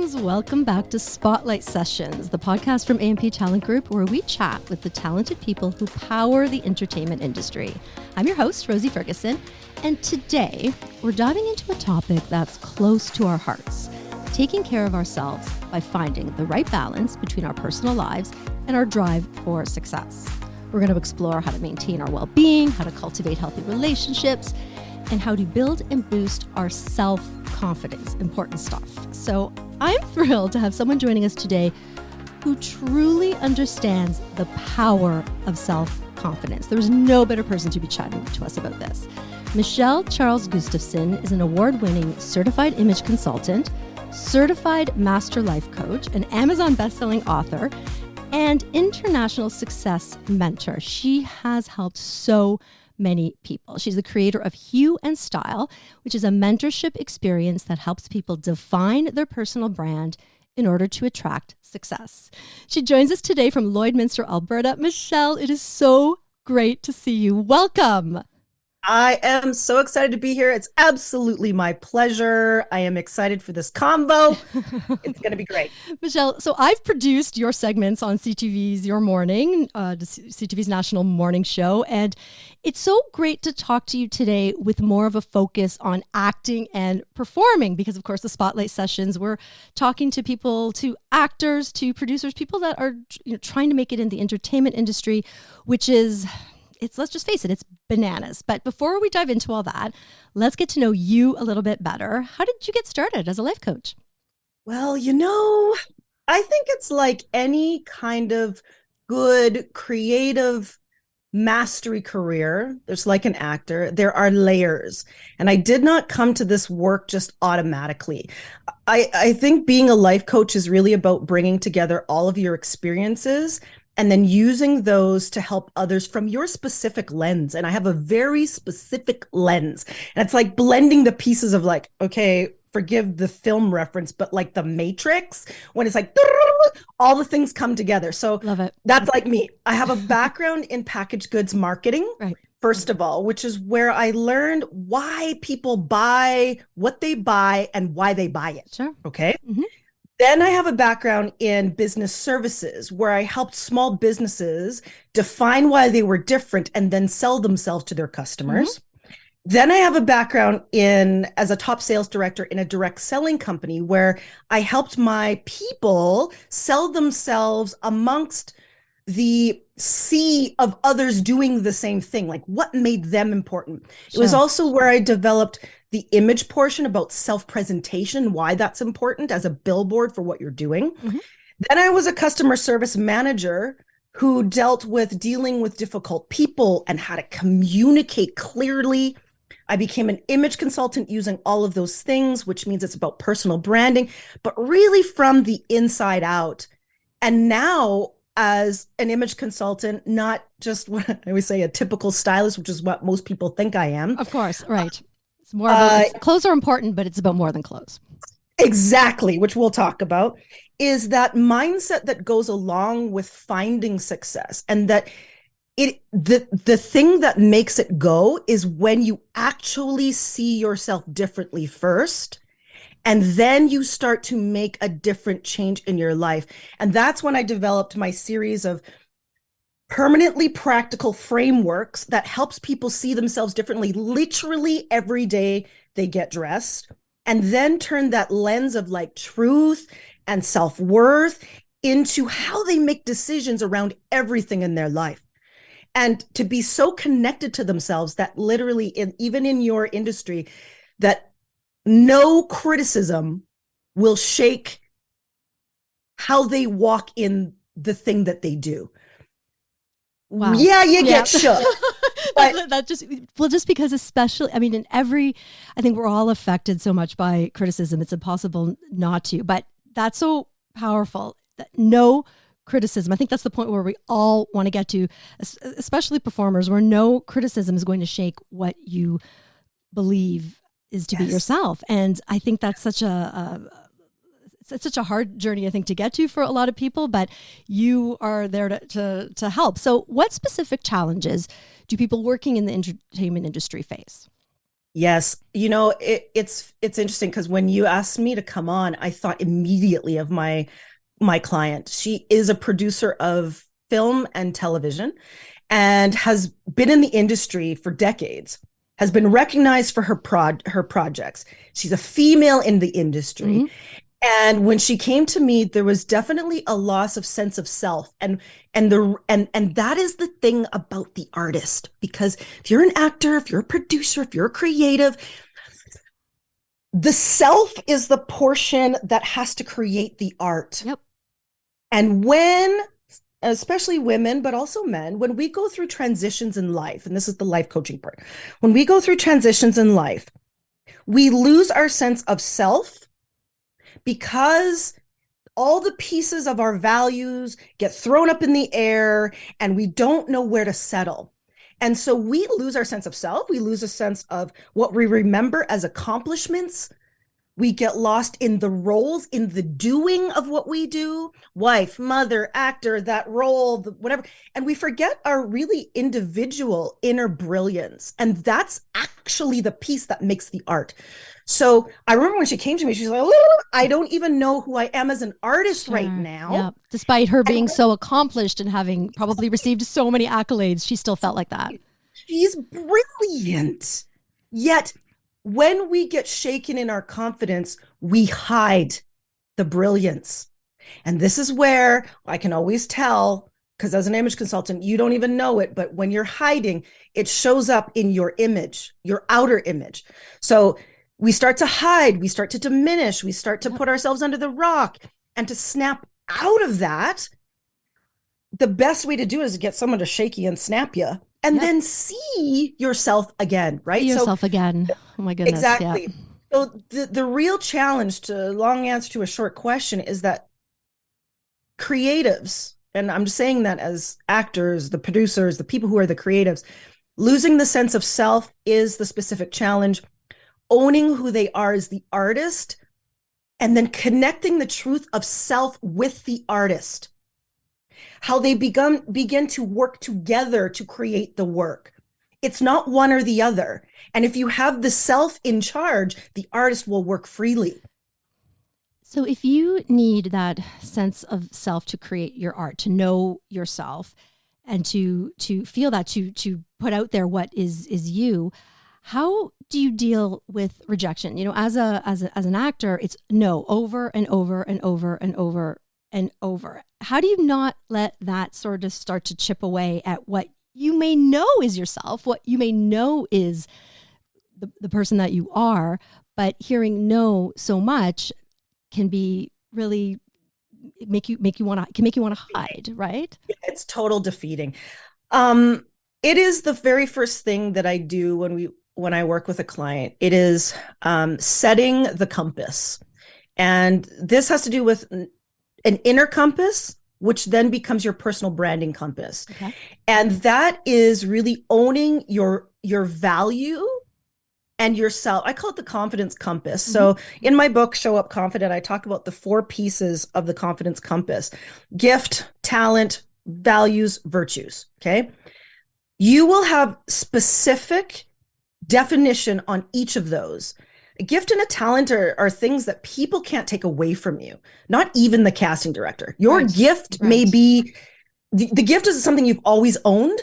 friends. Welcome back to Spotlight Sessions, the podcast from A&P Talent Group, where we chat with the talented people who power the entertainment industry. I'm your host, Rosie Ferguson, and today we're diving into a topic that's close to our hearts, taking care of ourselves by finding the right balance between our personal lives and our drive for success. We're going to explore how to maintain our well-being, how to cultivate healthy relationships, and how to build and boost our self-confidence. Important stuff. So I'm thrilled to have someone joining us today who truly understands the power of self-confidence. There's no better person to be chatting to us about this. Michele Charles Gustafson is an award-winning certified image consultant, certified master life coach, an Amazon best-selling author, and international success mentor. She has helped so many people. She's the creator of Hue and Style, which is a mentorship experience that helps people define their personal brand in order to attract success. She joins us today from Lloydminster, Alberta. Michele, it is so great to see you. Welcome. I am so excited to be here. It's absolutely my pleasure. I am excited for this combo. It's going to be great. Michele, so I've produced your segments on CTV's Your Morning, CTV's national morning show, and it's so great to talk to you today with more of a focus on acting and performing because, of course, the Spotlight Sessions, we're talking to people, to actors, to producers, people that are trying to make it in the entertainment industry, which is... let's just face it, it's bananas. But before we dive into all that, let's get to know you a little bit better. How did you get started as a life coach? Well, I think it's like any kind of good creative mastery career. There's like an actor, there are layers. And I did not come to this work just automatically. I think being a life coach is really about bringing together all of your experiences and then using those to help others from your specific lens. And I have a very specific lens. And it's like blending the pieces of like, okay, forgive the film reference, but like the Matrix, when it's like, all the things come together. So love it. That's like me. I have a background in packaged goods marketing, right, first of all, which is where I learned why people buy what they buy and why they buy it. Sure. Okay. Mm-hmm. Then I have a background in business services where I helped small businesses define why they were different and then sell themselves to their customers. Mm-hmm. Then I have a background as a top sales director in a direct selling company where I helped my people sell themselves amongst the sea of others doing the same thing, like what made them important. Sure. It was also where I developed the image portion about self-presentation, why that's important as a billboard for what you're doing. Mm-hmm. Then I was a customer service manager who dealt with dealing with difficult people and how to communicate clearly. I became an image consultant using all of those things, which means it's about personal branding, but really from the inside out. And now as an image consultant, not just what I always say, a typical stylist, which is what most people think I am. Of course, right. It's more about, clothes are important, but it's about more than clothes. Exactly, which we'll talk about, is that mindset that goes along with finding success. And that the thing that makes it go is when you actually see yourself differently first, and then you start to make a different change in your life. And that's when I developed my series of permanently practical frameworks that helps people see themselves differently, literally every day they get dressed, and then turn that lens of like truth and self-worth into how they make decisions around everything in their life. And to be so connected to themselves that literally, even in your industry, that no criticism will shake how they walk in the thing that they do. Wow. Yeah, you get shook. But just because especially, I mean, I think we're all affected so much by criticism. It's impossible not to, but that's so powerful that no criticism. I think that's the point where we all want to get to, especially performers, where no criticism is going to shake what you believe is to be yourself. And I think that's such it's such a hard journey, I think, to get to for a lot of people, but you are there to help. So what specific challenges do people working in the entertainment industry face? Yes. It's interesting because when you asked me to come on, I thought immediately of my client. She is a producer of film and television and has been in the industry for decades, has been recognized for her projects. She's a female in the industry. Mm-hmm. And when she came to me, there was definitely a loss of sense of self. And that is the thing about the artist. Because if you're an actor, if you're a producer, if you're a creative, the self is the portion that has to create the art. Yep. And when, especially women, but also men, when we go through transitions in life, and this is the life coaching part, when we go through transitions in life, we lose our sense of self because all the pieces of our values get thrown up in the air and we don't know where to settle. And so we lose our sense of self. We lose a sense of what we remember as accomplishments. We get lost in the roles, in the doing of what we do, wife, mother, actor, that role, whatever. And we forget our really individual inner brilliance. And that's actually the piece that makes the art. So I remember when she came to me, she's like, oh, I don't even know who I am as an artist right now. Yeah. Despite her being so accomplished and having probably received so many accolades, she still felt like that. She's brilliant. Yet when we get shaken in our confidence, we hide the brilliance. And this is where I can always tell, because as an image consultant, you don't even know it, but when you're hiding, it shows up in your image, your outer image. So we start to hide, we start to diminish, we start to put ourselves under the rock. And to snap out of that, the best way to do it is to get someone to shake you and snap you. And then see yourself again, right? See yourself again. Oh my goodness. Exactly. Yeah. So the real challenge, to long answer to a short question, is that creatives, and I'm just saying that as actors, the producers, the people who are the creatives, losing the sense of self is the specific challenge. Owning who they are as the artist, and then connecting the truth of self with the artist. How they begin to work together to create the work. It's not one or the other. And if you have the self in charge, the artist will work freely. So if you need that sense of self to create your art, to know yourself and to feel that, to put out there what is you, how do you deal with rejection? You know, as an actor, it's no over and over and over and over and over. How do you not let that sort of start to chip away at what you may know is yourself, what you may know is the person that you are, but hearing no so much can be really make you want to hide, right? It's total defeating. It is the very first thing that I do when I work with a client. It is setting the compass. And this has to do with an inner compass, which then becomes your personal branding compass. Okay. And that is really owning your value and yourself. I call it the confidence compass. Mm-hmm. So in my book, Show Up Confident, I talk about the 4 pieces of the confidence compass: gift, talent, values, virtues. Okay. You will have specific definition on each of those. A gift and a talent are things that people can't take away from you, not even the casting director. Your gift may be, the gift is something you've always owned,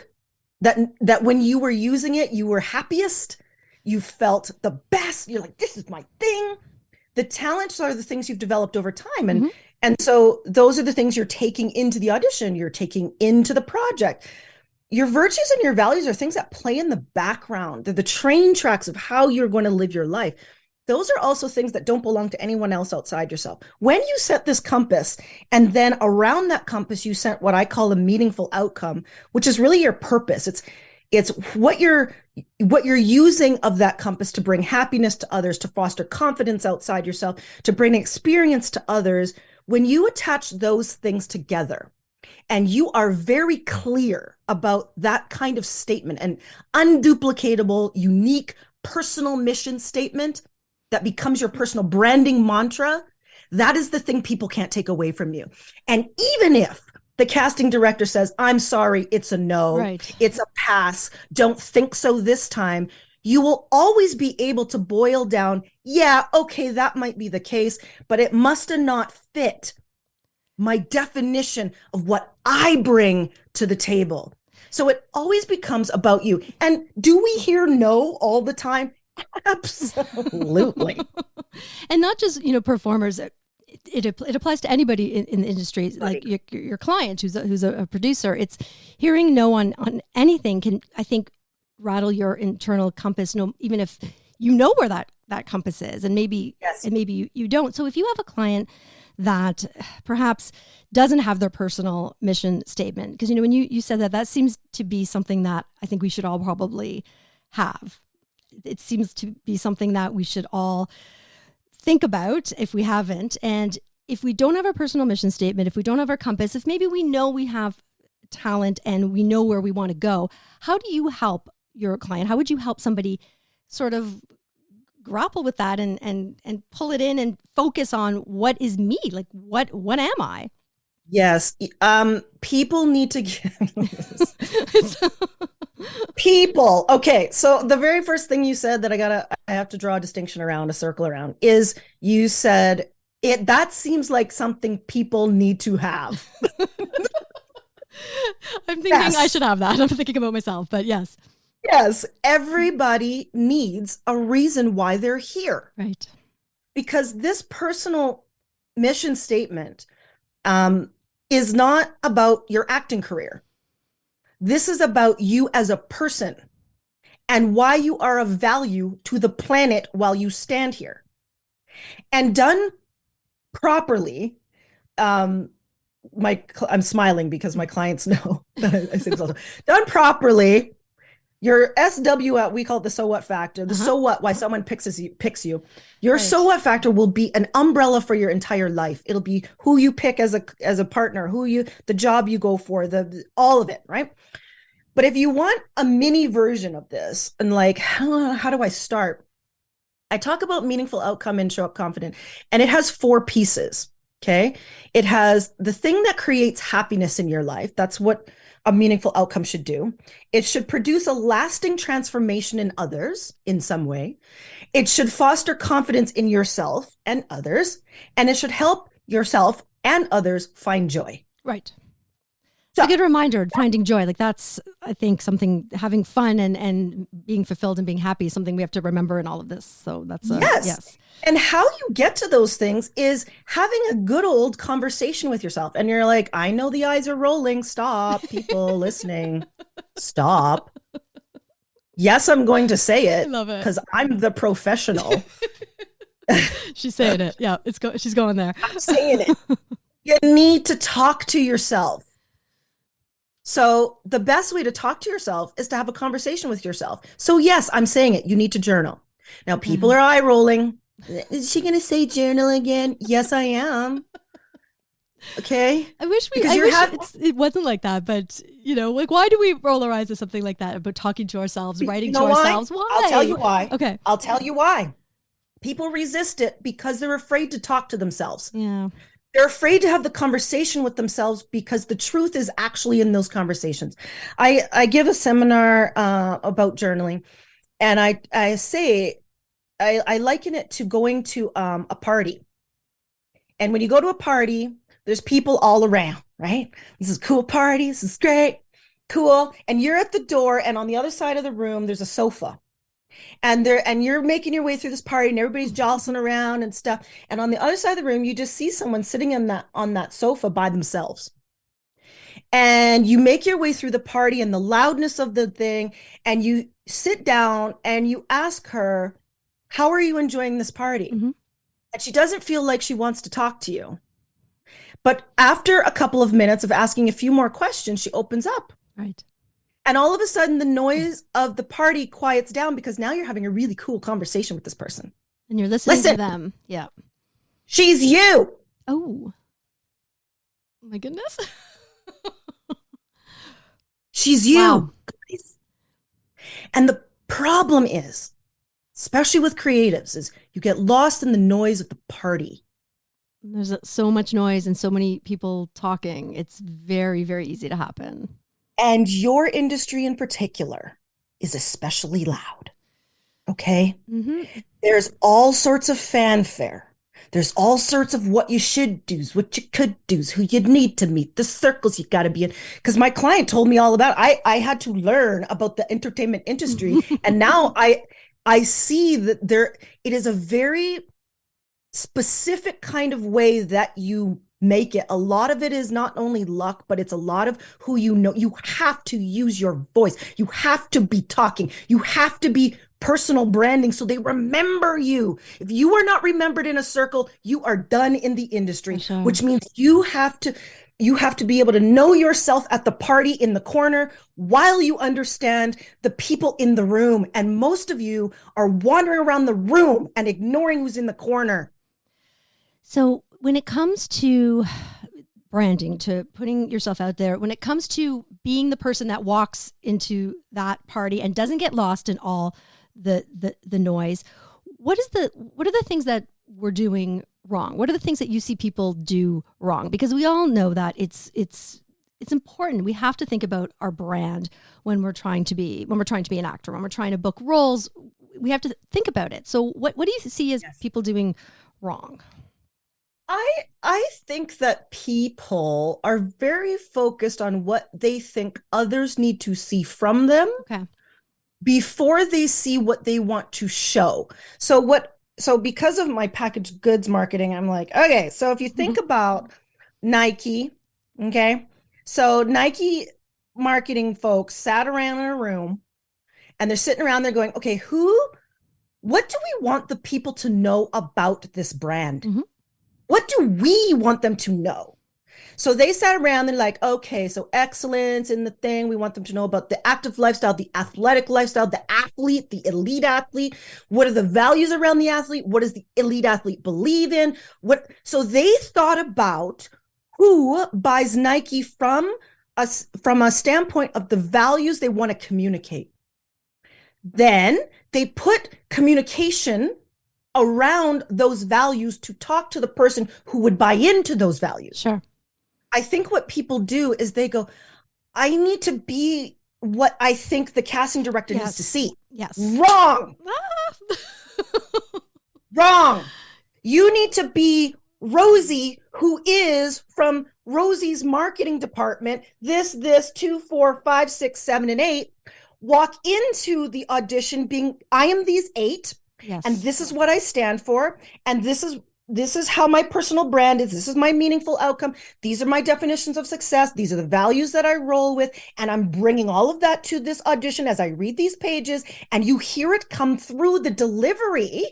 that when you were using it, you were happiest, you felt the best, you're like, this is my thing. The talents are the things you've developed over time. And so those are the things you're taking into the audition, you're taking into the project. Your virtues and your values are things that play in the background. They're the train tracks of how you're going to live your life. Those are also things that don't belong to anyone else outside yourself. When you set this compass, and then around that compass, you set what I call a meaningful outcome, which is really your purpose. It's what you're using of that compass to bring happiness to others, to foster confidence outside yourself, to bring experience to others. When you attach those things together, and you are very clear about that kind of statement, an unduplicatable, unique, personal mission statement that becomes your personal branding mantra, that is the thing people can't take away from you. And even if the casting director says, I'm sorry, it's a no, It's a pass, don't think so this time, you will always be able to boil down, yeah, okay, that might be the case, but it must not fit my definition of what I bring to the table. So it always becomes about you. And do we hear no all the time? Absolutely. And not just, performers. It applies to anybody in the industry, like your client who's a producer. It's hearing no on anything can, I think, rattle your internal compass. No, even if you know where that compass is, and maybe you don't. So if you have a client that perhaps doesn't have their personal mission statement, because when you said that seems to be something that I think we should all probably have. It seems to be something that we should all think about if we haven't. And if we don't have our personal mission statement, if we don't have our compass, if maybe we know we have talent and we know where we want to go, how do you help your client? How would you help somebody sort of grapple with that and pull it in and focus on what is me? Like, what am I? Yes. People need to get people. Okay. So the very first thing you said that I have to draw a distinction around, a circle around, is you said that seems like something people need to have. I'm thinking I should have that. I'm thinking about myself, but yes. Yes. Everybody needs a reason why they're here. Right. Because this personal mission statement, is not about your acting career. This is about you as a person and why you are of value to the planet while you stand here. And done properly, I'm smiling because my clients know that I say this all the time. Done properly, your SW, we call it the so what factor, the so what, why someone picks you. Your so what factor will be an umbrella for your entire life. It'll be who you pick as a partner, the job you go for, all of it, right? But if you want a mini version of this and like, how do I start? I talk about meaningful outcome and show up confident, and it has 4 pieces. Okay. It has the thing that creates happiness in your life. That's what a meaningful outcome should do. It should produce a lasting transformation in others in some way. It should foster confidence in yourself and others, and it should help yourself and others find joy. Right. So, it's a good reminder, finding joy. Like that's, I think, something, having fun and being fulfilled and being happy is something we have to remember in all of this. So that's yes. And how you get to those things is having a good old conversation with yourself. And you're like, I know the eyes are rolling. Stop, people listening. Stop. Yes, I'm going to say it. I love it. Because I'm the professional. She's saying it. Yeah, she's going there. I'm saying it. You need to talk to yourself. So the best way to talk to yourself is to have a conversation with yourself. So yes, I'm saying it. You need to journal. Now people are eye rolling. Is she going to say journal again? Yes, I am. Okay. I wish it wasn't like that, but like, why do we roll our eyes at something like that about talking to ourselves, writing to ourselves? Why? I'll tell you why. Okay. I'll tell you why. People resist it because they're afraid to talk to themselves. Yeah. They're afraid to have the conversation with themselves because the truth is actually in those conversations. I give a seminar about journaling, and I say, I liken it to going to a party. And when you go to a party, there's people all around, right? This is a cool party. This is great. Cool. And you're at the door, and on the other side of the room, there's a sofa. And you're making your way through this party, and everybody's jostling around and stuff. And on the other side of the room, you just see someone sitting on that sofa by themselves. And you make your way through the party and the loudness of the thing, and you sit down and you ask her, how are you enjoying this party? Mm-hmm. And she doesn't feel like she wants to talk to you. But after a couple of minutes of asking a few more questions, she opens up. Right. And all of a sudden, the noise of the party quiets down because now you're having a really cool conversation with this person. And you're listening to them. Yeah. She's you. Oh, my goodness. She's you. Wow. And the problem is, especially with creatives, is you get lost in the noise of the party. There's so much noise and so many people talking. It's very, very easy to happen. And your industry in particular is especially loud. Okay. Mm-hmm. There's all sorts of fanfare. There's all sorts of what you should do, what you could do, who you need to meet, the circles you got to be in. Because my client told me all about it. I had to learn about the entertainment industry, and now I see that it is a very specific kind of way that you make it. A lot of it is not only luck, but it's a lot of who you know. You have to use your voice. You have to be talking. You have to be personal branding so they remember you. If you are not remembered in a circle, you are done in the industry, Sure. which means you have to be able to know yourself at the party in the corner while you understand the people in the room. And most of you are wandering around the room and ignoring who's in the corner. So when it comes to branding, to putting yourself out there, when it comes to being the person that walks into that party and doesn't get lost in all the noise, what are the things that we're doing wrong? What are the things that you see people do wrong? Because we all know that it's important. We have to think about our brand when we're trying to be an actor, when we're trying to book roles. We have to think about it. So what do you see as people doing wrong? I think that people are very focused on what they think others need to see from them before they see what they want to show. So because of my packaged goods marketing, I'm like, okay, so if you think about Nike, okay, so Nike marketing folks sat around in a room and they're sitting around, they're going, okay, what do we want the people to know about this brand? Mm-hmm. What do we want them to know? So they sat around, they're like, okay, so excellence in the thing. We want them to know about the active lifestyle, the athletic lifestyle, the athlete, the elite athlete. What are the values around the athlete? What does the elite athlete believe in? So they thought about who buys Nike from a standpoint of the values they want to communicate. Then they put communication around those values to talk to the person who would buy into those values. Sure. I think what people do is they go, I need to be what I think the casting director needs to see. Yes. Wrong. Wrong. You need to be Rosie, who is from Rosie's marketing department. This, 2, 4, 5, 6, 7, and 8. Walk into the audition being, I am these 8. Yes. And this is what I stand for. And this is how my personal brand is. This is my meaningful outcome. These are my definitions of success. These are the values that I roll with. And I'm bringing all of that to this audition as I read these pages, and you hear it come through the delivery.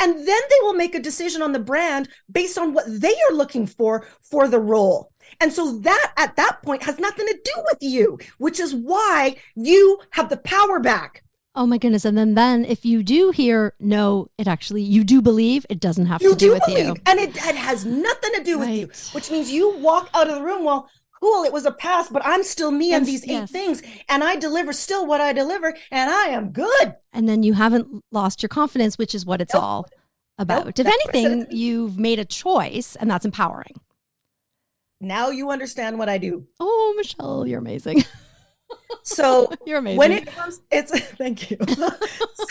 And then they will make a decision on the brand based on what they are looking for the role. And so that at that point has nothing to do with you, which is why you have the power back. Oh my goodness. And then if you do hear, no, you do believe, it doesn't have to do with you. And it has nothing to do with you, which means you walk out of the room, well, cool, it was a pass, but I'm still me on these 8 things. And I deliver still what I deliver, and I am good. And then you haven't lost your confidence, which is what it's all about. If anything, you've made a choice, and that's empowering. Now you understand what I do. Oh, Michelle, you're amazing. So you're amazing. When it comes, thank you.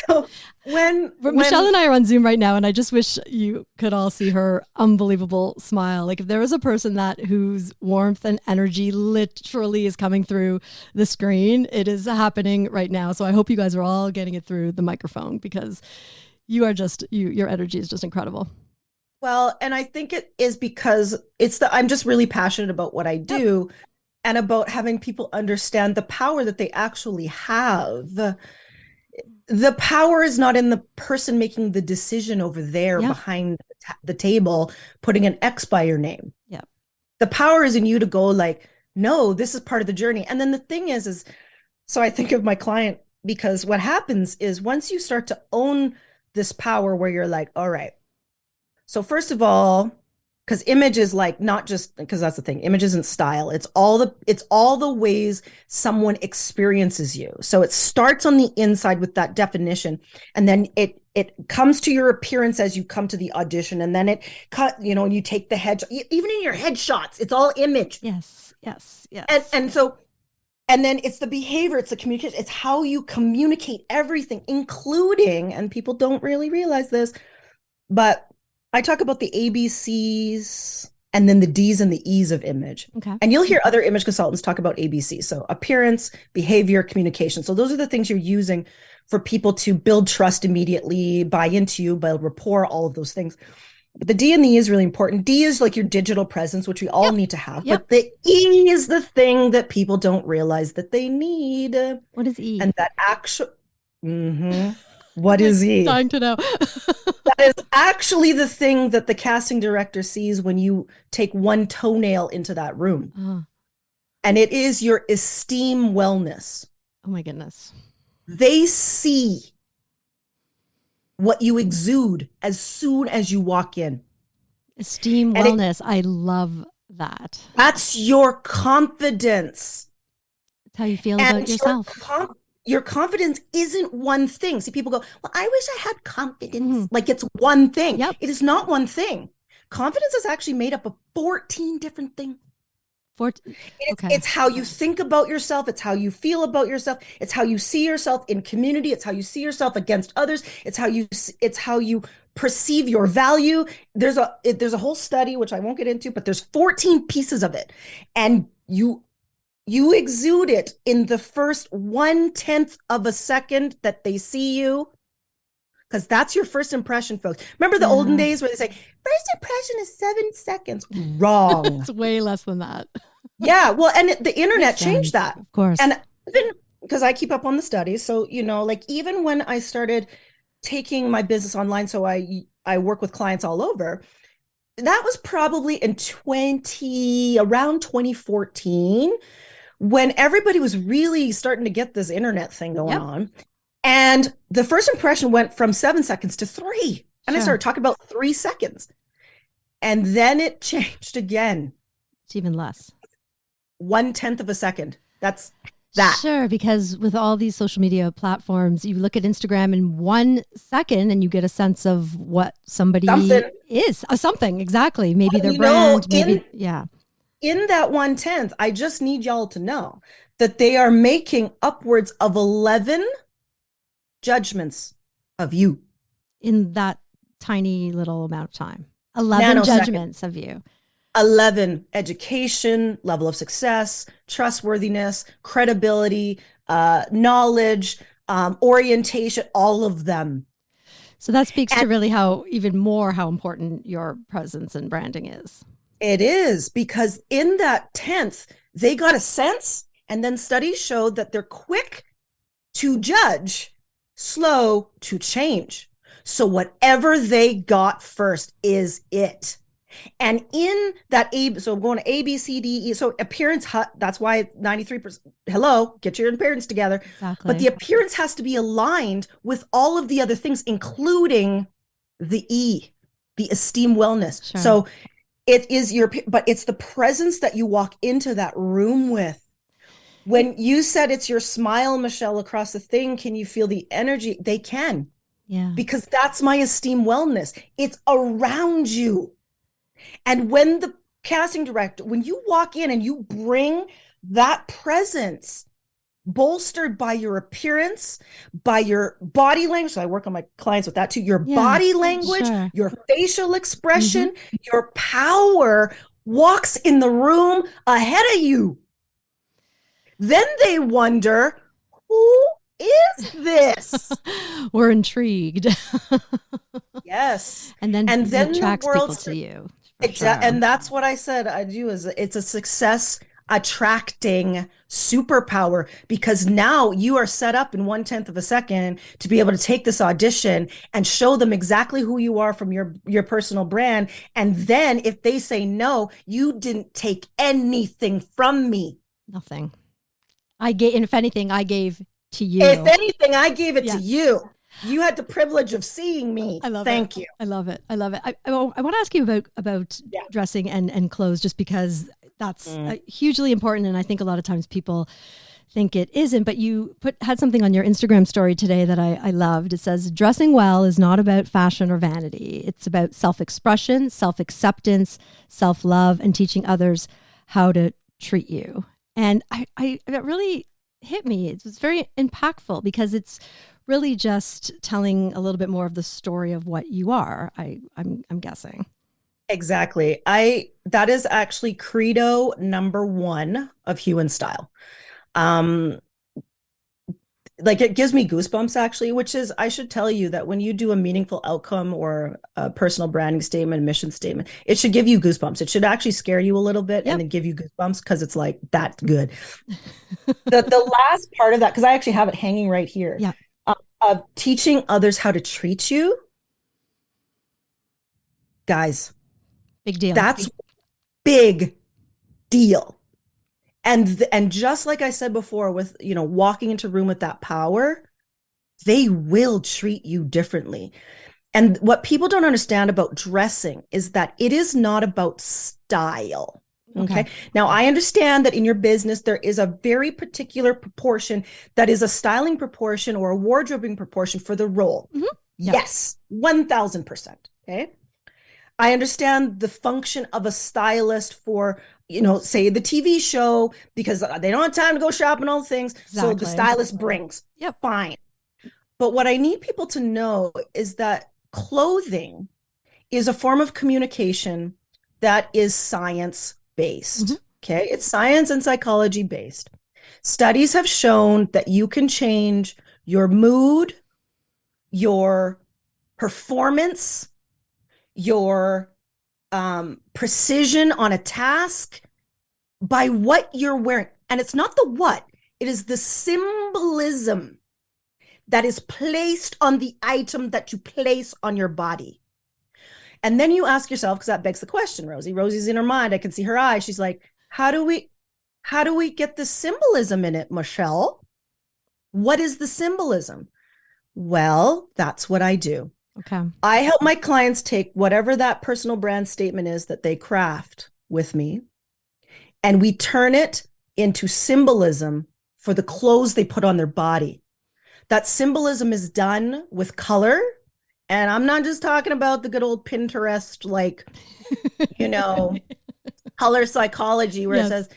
So when Michelle and I are on Zoom right now, and I just wish you could all see her unbelievable smile. Like if there was a person whose warmth and energy literally is coming through the screen, it is happening right now. So I hope you guys are all getting it through the microphone, because you are your energy is just incredible. Well, and I think it is because I'm just really passionate about what I do. Yep. And about having people understand the power that they actually have. The power is not in the person making the decision over there behind the table, putting an X by your name. Yeah. The power is in you to go like, no, this is part of the journey. And then the thing is so I think of my client, because what happens is once you start to own this power where you're like, all right, so first of all, because image is like not just, because that's the thing, image isn't style. It's all the ways someone experiences you. So it starts on the inside with that definition, and then it comes to your appearance as you come to the audition, and then you take the head, even in your headshots, it's all image. Yes. And so And then it's the behavior, it's the communication, it's how you communicate everything, including, and people don't really realize this, but I talk about the ABCs and then the D's and the E's of image. Okay. And you'll hear other image consultants talk about ABC. So appearance, behavior, communication. So those are the things you're using for people to build trust immediately, buy into you, build rapport, all of those things. But the D and the E is really important. D is like your digital presence, which we all need to have. But the E is the thing that people don't realize that they need. What is E? And that actually, what is E? Dying to know. That is actually the thing that the casting director sees when you take one toenail into that room. And it is your esteem wellness. Oh my goodness. They see what you exude as soon as you walk in. Esteem wellness. I love that. That's your confidence. It's how you feel about yourself. Your confidence isn't one thing. See, people go, well, I wish I had confidence. Like it's one thing. Yep. It is not one thing. Confidence is actually made up of 14 different things. It's how you think about yourself. It's how you feel about yourself. It's how you see yourself in community. It's how you see yourself against others. It's how you perceive your value. There's a whole study, which I won't get into, but there's 14 pieces of it. And you exude it in the first 1/10 of a second that they see you. Because that's your first impression, folks. Remember the olden days where they say, first impression is 7 seconds. Wrong. It's way less than that. Yeah. Well, and the internet changed that. Of course. And even because I keep up on the studies. So, like even when I started taking my business online, so I work with clients all over, that was probably in around 2014, when everybody was really starting to get this internet thing going on. And the first impression went from 7 seconds to 3. And I started talking about 3 seconds. And then it changed again. It's even less. 1/10 of a second. That's that. Sure, because with all these social media platforms, you look at Instagram in 1 second and you get a sense of what somebody is. Something, exactly. Maybe their brand. In that 1/10, I just need y'all to know that they are making upwards of 11 judgments of you in that tiny little amount of time. 11 judgments of you. 11 education, level of success, trustworthiness, credibility, knowledge, orientation, all of them. So that speaks to really how important your presence and branding is. It is, because in that 10th, they got a sense, and then studies showed that they're quick to judge, slow to change. So whatever they got first is it. And in that so going to A, B, C, D, E, so appearance, that's why 93%, hello, get your appearance together. Exactly. But the appearance has to be aligned with all of the other things, including the E, the esteem wellness. Sure. So it is but it's the presence that you walk into that room with. When you said it's your smile, Michelle, across the thing, can you feel the energy? They can. Yeah. Because that's my esteem wellness. It's around you. And when the casting director, when you walk in and you bring that presence bolstered by your appearance, by your body language, so I work on my clients with that too, your body language, your facial expression, your power walks in the room ahead of you. Then they wonder, who is this? We're intrigued. Then and then it attracts the world people to you. Exactly. And that's what I said I do, is it's a success attracting superpower, because now you are set up in 1/10 of a second to be able to take this audition and show them exactly who you are from your personal brand. And then if they say no, you didn't take anything from me. Nothing. And if anything, I gave to you. If anything, I gave it to you. You had the privilege of seeing me. I love Thank it. you. I love it. I love it. I want to ask you about dressing and clothes, just because that's hugely important. And I think a lot of times people think it isn't, but you had something on your Instagram story today that I loved. It says, dressing well is not about fashion or vanity. It's about self-expression, self-acceptance, self-love, and teaching others how to treat you. And that really hit me. It was very impactful because it's really just telling a little bit more of the story of what you are. I'm guessing. Exactly. That is actually credo number one of Hue and Style. Um, like it gives me goosebumps actually, which is, I should tell you that when you do a meaningful outcome or a personal branding statement, mission statement, it should give you goosebumps. It should actually scare you a little bit and then give you goosebumps because it's like that good. The last part of that, because I actually have it hanging right here, of teaching others how to treat you, guys, big deal. That's big deal. And just like I said before, with, you know, walking into a room with that power, they will treat you differently. And what people don't understand about dressing is that it is not about style. Okay. Now, I understand that in your business, there is a very particular proportion that is a styling proportion or a wardrobing proportion for the role. Mm-hmm. Yes, 1000%. Okay. I understand the function of a stylist for, you know, say the TV show, because they don't have time to go shop and all the things. Exactly. So the stylist brings. Fine. But what I need people to know is that clothing is a form of communication that is science-based. Mm-hmm. Okay. It's science and psychology based. Studies have shown that you can change your mood, your performance, your precision on a task by what you're wearing. And it's not the what, it is the symbolism that is placed on the item that you place on your body. And then you ask yourself, because that begs the question, Rosie. Rosie's in her mind. I can see her eyes. She's like, how do we get the symbolism in it, Michele? What is the symbolism? Well, that's what I do. Okay. I help my clients take whatever that personal brand statement is that they craft with me, and we turn it into symbolism for the clothes they put on their body. That symbolism is done with color. And I'm not just talking about the good old Pinterest, like, you know, color psychology where it says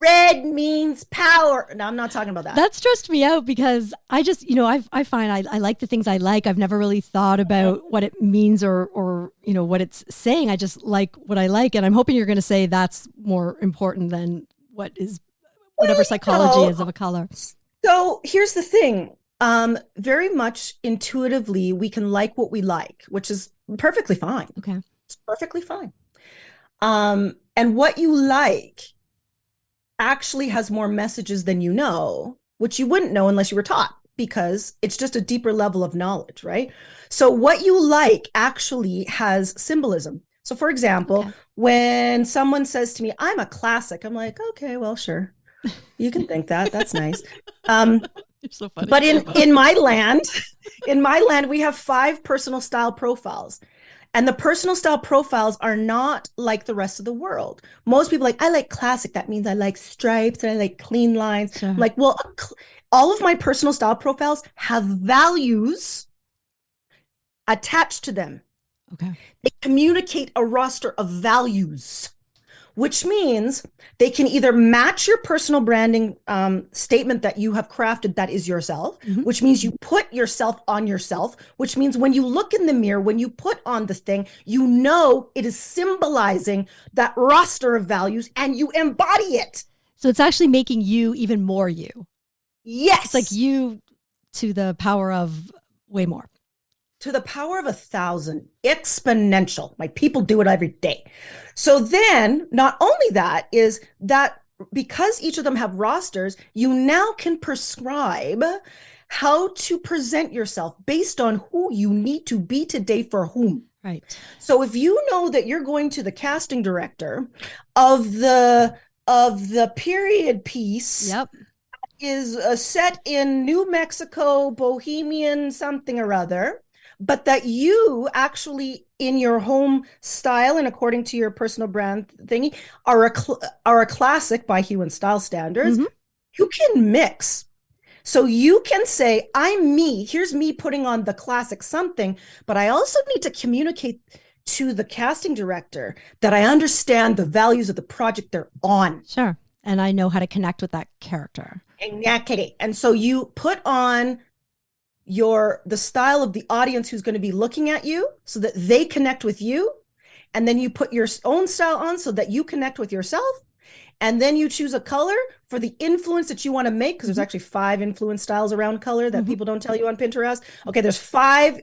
red means power. No, I'm not talking about that. That stressed me out because I just, you know, I find I like the things I like. I've never really thought about what it means or, you know, what it's saying. I just like what I like. And I'm hoping you're going to say that's more important than whatever psychology is of a color. So here's the thing. Very much intuitively, we can like what we like, which is perfectly fine. Okay. It's perfectly fine. And what you like actually has more messages than you know, which you wouldn't know unless you were taught, because it's just a deeper level of knowledge, right? So what you like actually has symbolism. So for example, when someone says to me, I'm a classic, I'm like, okay, well, sure. You can think that. That's nice. You're so funny. But in my land, we have 5 personal style profiles. And the personal style profiles are not like the rest of the world. Most people I like classic. That means I like stripes and I like clean lines. Sure. I'm like, well, all of my personal style profiles have values attached to them. Okay. They communicate a roster of values, which means they can either match your personal branding statement that you have crafted that is yourself, mm-hmm. which means you put yourself on yourself, which means when you look in the mirror, when you put on the thing, you know it is symbolizing that roster of values and you embody it. So it's actually making you even more you. Yes. It's like you to the power of way more. To the power of 1,000, exponential. My people do it every day. So then not only that is that because each of them have rosters, you now can prescribe how to present yourself based on who you need to be today for whom. Right. So if you know that you're going to the casting director of the period piece, is set in New Mexico, Bohemian something or other, but that you actually in your home style and according to your personal brand thingy are a classic by Hue and Style standards, mm-hmm. you can mix. So you can say, I'm me, here's me putting on the classic something, but I also need to communicate to the casting director that I understand the values of the project they're on. Sure. and I know how to connect with that character. Exactly. And so you put on the style of the audience who's going to be looking at you so that they connect with you. And then you put your own style on so that you connect with yourself. And then you choose a color for the influence that you want to make, because there's actually 5 influence styles around color that people don't tell you on Pinterest. Okay, there's 5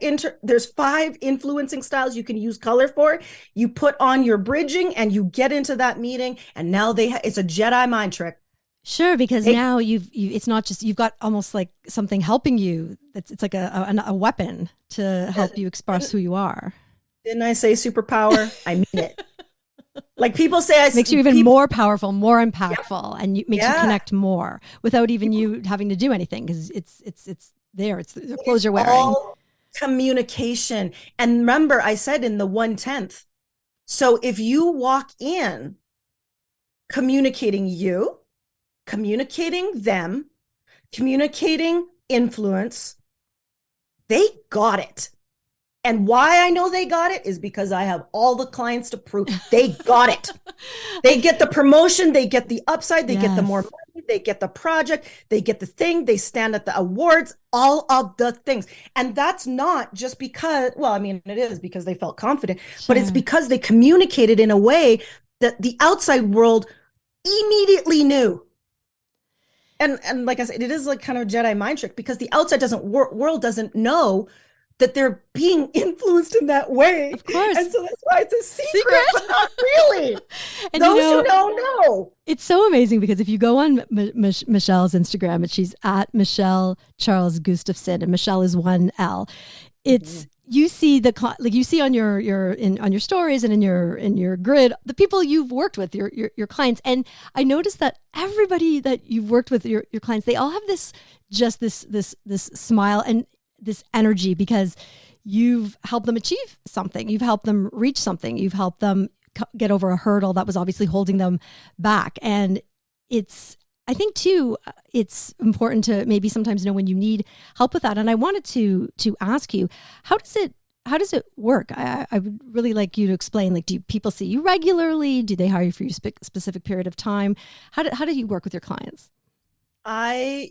influencing styles you can use color for. You put on your bridging and you get into that meeting, and now it's a Jedi mind trick. Sure, because now it's not just, you've got almost like something helping you. It's like a weapon to help you express who you are. Didn't I say superpower? I mean it. Like people say, makes you even more powerful, more impactful, and makes you connect more without even you having to do anything, because it's there. It's the clothes you're wearing. All communication. And remember, I said in the 1/10. So if you walk in communicating you, communicating them, communicating influence, they got it. And why I know they got it is because I have all the clients to prove they got it. They get the promotion, they get the upside, they get the more money, they get the project, they get the thing, they stand at the awards, all of the things. And that's not just because, well, I mean, it is because they felt confident, but it's because they communicated in a way that the outside world immediately knew. And like I said, it is like kind of a Jedi mind trick, because the outside world doesn't know that they're being influenced in that way. Of course. And so that's why it's a secret. But not really. And those who don't know. It's so amazing, because if you go on Michelle's Instagram, and she's at Michele Charles Gustafson, and Michelle is 1 L. It's you see you see on your stories and in your grid the people you've worked with, your clients. And I noticed that everybody that you've worked with, your clients, they all have this smile and this energy, because you've helped them achieve something. You've helped them reach something. You've helped them get over a hurdle that was obviously holding them back. And I think too, it's important to maybe sometimes know when you need help with that. And I wanted to ask you, how does it work? I would really like you to explain, like, do people see you regularly? Do they hire you for your specific period of time? How do you work with your clients? I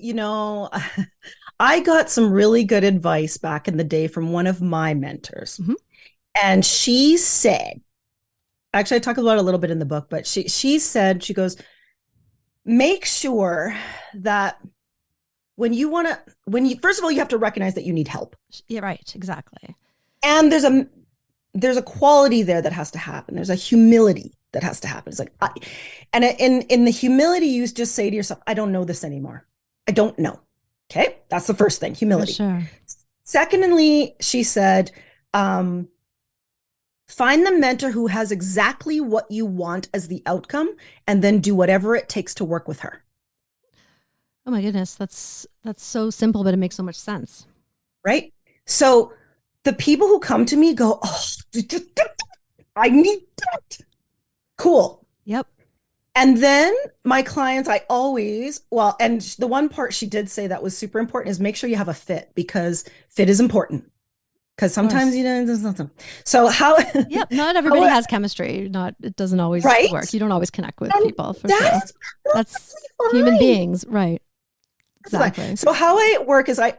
got some really good advice back in the day from one of my mentors. And she said, actually, I talk about it a little bit in the book, but she said, she goes, make sure that first of all, you have to recognize that you need help. Yeah, right. Exactly. And there's a quality there that has to happen. There's a humility that has to happen. It's like, in the humility, you just say to yourself, I don't know this anymore. I don't know. Okay. That's the first thing, humility. For sure. Secondly, she said, find the mentor who has exactly what you want as the outcome, and then do whatever it takes to work with her. Oh my goodness. That's so simple, but it makes so much sense. Right. So the people who come to me go, oh, I need that. Cool. Yep. And then my clients, and the one part she did say that was super important is make sure you have a fit, because fit is important. Because sometimes, there's nothing. So Yep. Not everybody has chemistry. It doesn't always work. You don't always connect with people. For sure. That's human beings. Right. Exactly. So how I work is I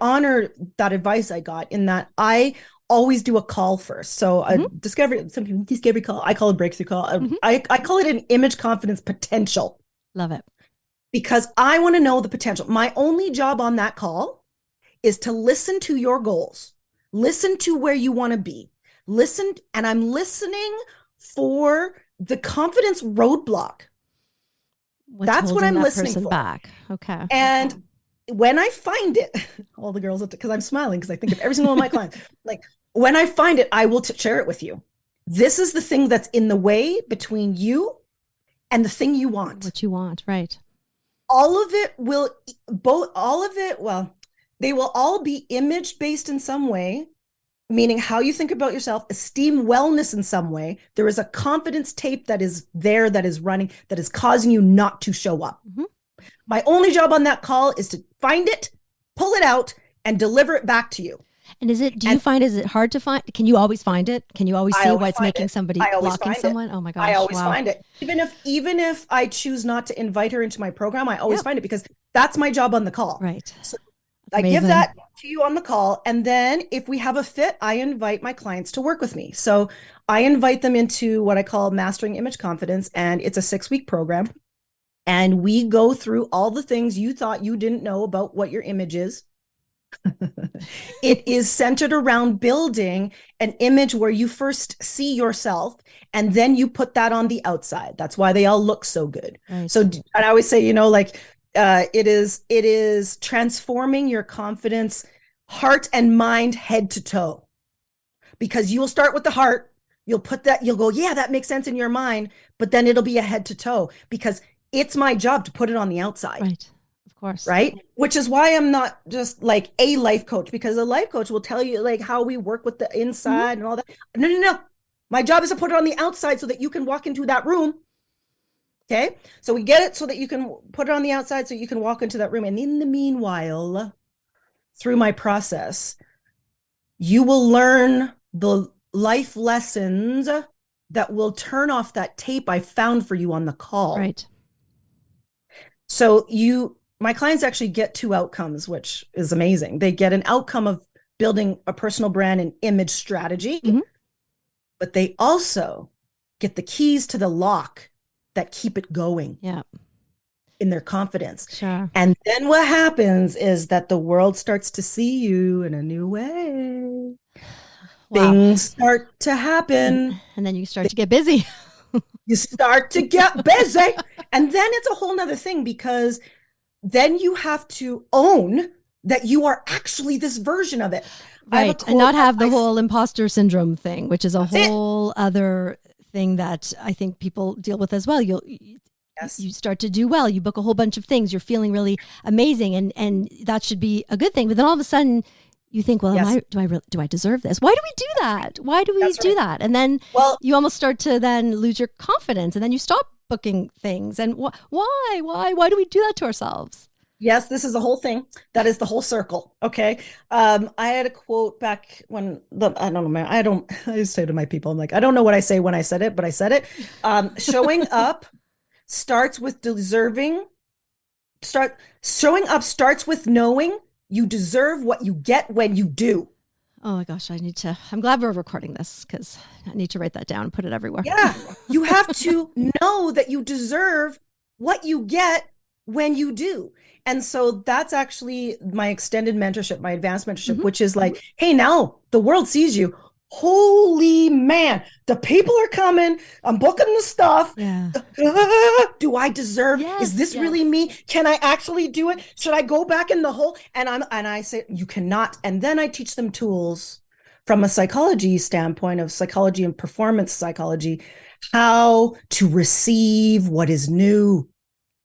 honor that advice I got, in that I always do a call first. So a discovery call, I call it a breakthrough call. I call it an image confidence potential. Love it. Because I want to know the potential. My only job on that call is to listen to your goals, listen to where you want to be, and I'm listening for the confidence roadblock. That's what I'm listening for. Back. Okay. And when I find it, all the girls, because I'm smiling because I think of every single one of my clients, like, when I find it, I will share it with you. This is the thing that's in the way between you and the thing you want. What you want, right. All of it, they will all be image-based in some way, meaning how you think about yourself, esteem, wellness in some way. There is a confidence tape that is there, that is running, that is causing you not to show up. My only job on that call is to find it, pull it out, and deliver it back to you. And do you find, is it hard to find? Can you always find it? Can you always see what's making somebody blocking someone? Oh my gosh. I always find it. Even if I choose not to invite her into my program, I always find it because that's my job on the call. Right. So I give that to you on the call. And then if we have a fit, I invite my clients to work with me. So I invite them into what I call Mastering Image Confidence. And it's a 6-week program. And we go through all the things you thought you didn't know about what your image is. It is centered around building an image where you first see yourself and then you put that on the outside. That's why they all look so good. Right. So, and I always say, it is transforming your confidence, heart and mind, head to toe, because you will start with the heart. You'll go, yeah, that makes sense in your mind, but then it'll be a head to toe because it's my job to put it on the outside. Right. Of course. Right. Which is why I'm not just like a life coach, because a life coach will tell you like how we work with the inside and all that. No. My job is to put it on the outside so that you can walk into that room. Okay. So we get it so that you can put it on the outside so you can walk into that room. And in the meanwhile, through my process, you will learn the life lessons that will turn off that tape I found for you on the call. Right. So my clients actually get 2 outcomes, which is amazing. They get an outcome of building a personal brand and image strategy, but they also get the keys to the lock that keep it going in their confidence. Sure. And then what happens is that the world starts to see you in a new way. Wow. Things start to happen. And then you start to get busy. You start to get busy. And then it's a whole nother thing, because then you have to own that you are actually this version of it. Right. And not have the whole imposter syndrome thing, which is a whole other thing that I think people deal with as well. You start to do well. You book a whole bunch of things. You're feeling really amazing. And that should be a good thing. But then all of a sudden you think, well, do I deserve this? Why do we do that? Why do we do that? And then you almost start to then lose your confidence, and then you stop booking things. And why do we do that to ourselves? Yes, this is the whole thing. That is the whole circle. Okay. I had a quote back when I say to my people, I'm like, I don't know what I say when I said it, but I said it. Showing up starts with showing up starts with knowing you deserve what you get when you do. Oh my gosh, I'm glad we're recording this, because I need to write that down and put it everywhere. Yeah. You have to know that you deserve what you get when you do. And so that's actually my extended mentorship, my advanced mentorship, which is like, hey, now the world sees you. Holy man, the people are coming. I'm booking the stuff. Yeah. Do I deserve? Is this really me? Can I actually do it? Should I go back in the hole? And I say, you cannot. And then I teach them tools from a psychology standpoint, of psychology and performance psychology, how to receive what is new.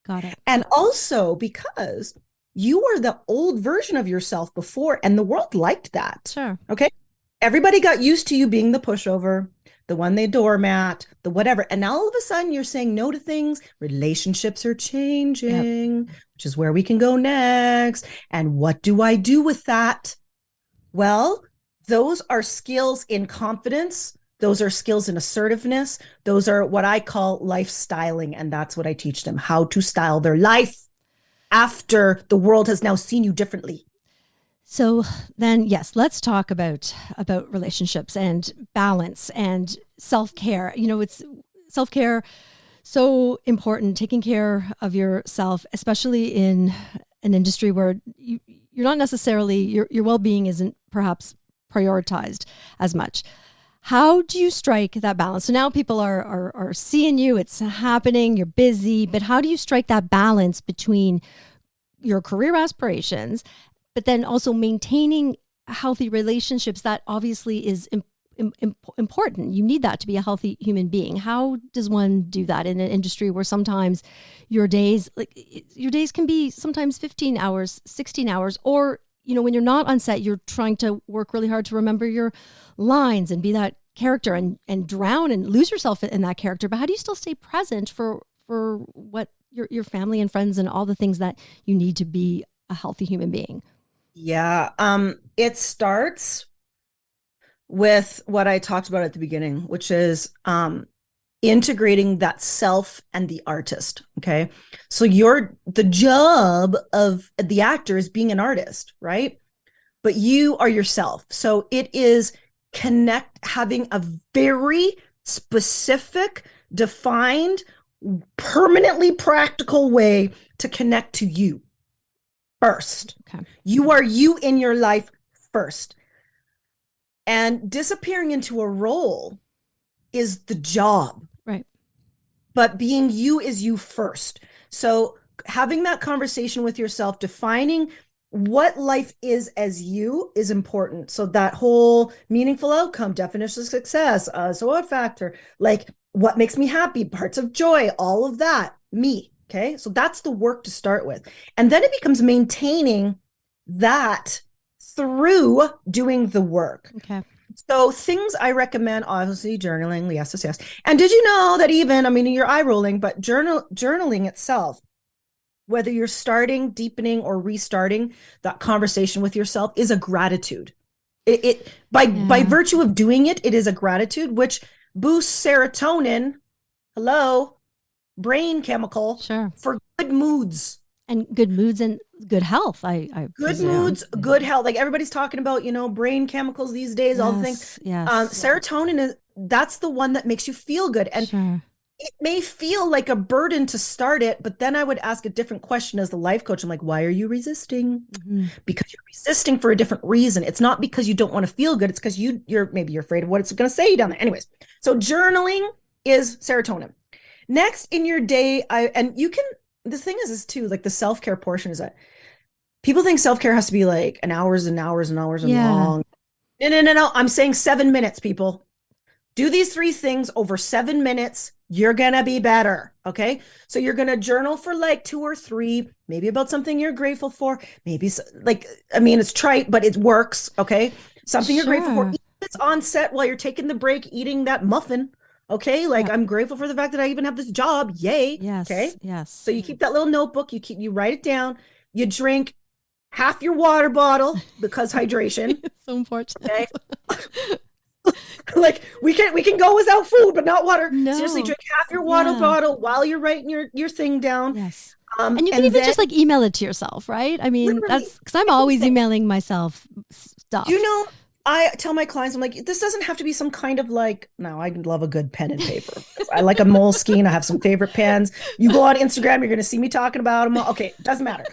Got it. And also because you were the old version of yourself before, and the world liked that. Sure. Okay. Everybody got used to you being the pushover, the one they doormat, the whatever. And now all of a sudden you're saying no to things. Relationships are changing, which is where we can go next. And what do I do with that? Well, those are skills in confidence. Those are skills in assertiveness. Those are what I call life styling. And that's what I teach them, how to style their life after the world has now seen you differently. So then, yes, let's talk about relationships and balance and self-care. It's self-care, so important, taking care of yourself, especially in an industry where you're not necessarily, your well-being isn't perhaps prioritized as much. How do you strike that balance? So now people are seeing you, it's happening, you're busy, but how do you strike that balance between your career aspirations, but then also maintaining healthy relationships? That obviously is important. You need that to be a healthy human being. How does one do that in an industry where sometimes your days can be sometimes 15 hours, 16 hours, or, when you're not on set, you're trying to work really hard to remember your lines and be that character and drown and lose yourself in that character. But how do you still stay present for what your family and friends and all the things that you need to be a healthy human being? Yeah. It starts with what I talked about at the beginning, which is integrating that self and the artist. Okay. So the job of the actor is being an artist, right? But you are yourself. So it is having a very specific, defined, permanently practical way to connect to you first. Okay. You are you in your life first. And disappearing into a role is the job, Right. but being you is you first. So having that conversation with yourself, defining what life is as you is important. So that whole meaningful outcome, definition of success, so what factor, like what makes me happy, parts of joy, all of that, me. Okay. So that's the work to start with. And then it becomes maintaining that through doing the work. Okay. So things I recommend, obviously journaling, yes, yes, yes. And did you know that even, I mean, you're eye rolling, but journaling itself, whether you're starting, deepening, or restarting that conversation with yourself, is a gratitude. By virtue of doing it, it is a gratitude, which boosts serotonin, hello, brain chemical, Sure. for good moods. And good moods and good health. I Good presume. moods, good health. Like everybody's talking about, brain chemicals these days, all the things. Yes. Serotonin that's the one that makes you feel good. And Sure. it may feel like a burden to start it, but then I would ask a different question as the life coach. I'm like, why are you resisting? Mm-hmm. Because you're resisting for a different reason. It's not because you don't want to feel good. It's because you're afraid of what it's going to say down there. Anyways, so journaling is serotonin. Next in your day, the thing is too, like the self-care portion is that people think self-care has to be like an hours and hours and hours and long. No. I'm saying 7 minutes, people. Do these 3 things over 7 minutes. You're going to be better. Okay. So you're going to journal for like 2 or 3, maybe about something you're grateful for. Maybe it's trite, but it works. Okay. Something you're grateful for. Even if it's on set while you're taking the break, eating that muffin. Okay. Like I'm grateful for the fact that I even have this job. Yay. Yes. Okay. Yes. So you keep that little notebook, you write it down, you drink half your water bottle because hydration. It's so important. Okay. Like we can go without food, but not water. No. Seriously, drink half your water bottle while you're writing your thing down. Yes. And you can even just like email it to yourself, right? I mean, that's because I'm always emailing myself stuff. I tell my clients, I'm like, this doesn't have to be some kind of like, no, I love a good pen and paper. I like a Moleskine. I have some favorite pens. You go on Instagram, you're going to see me talking about them. Okay, doesn't matter.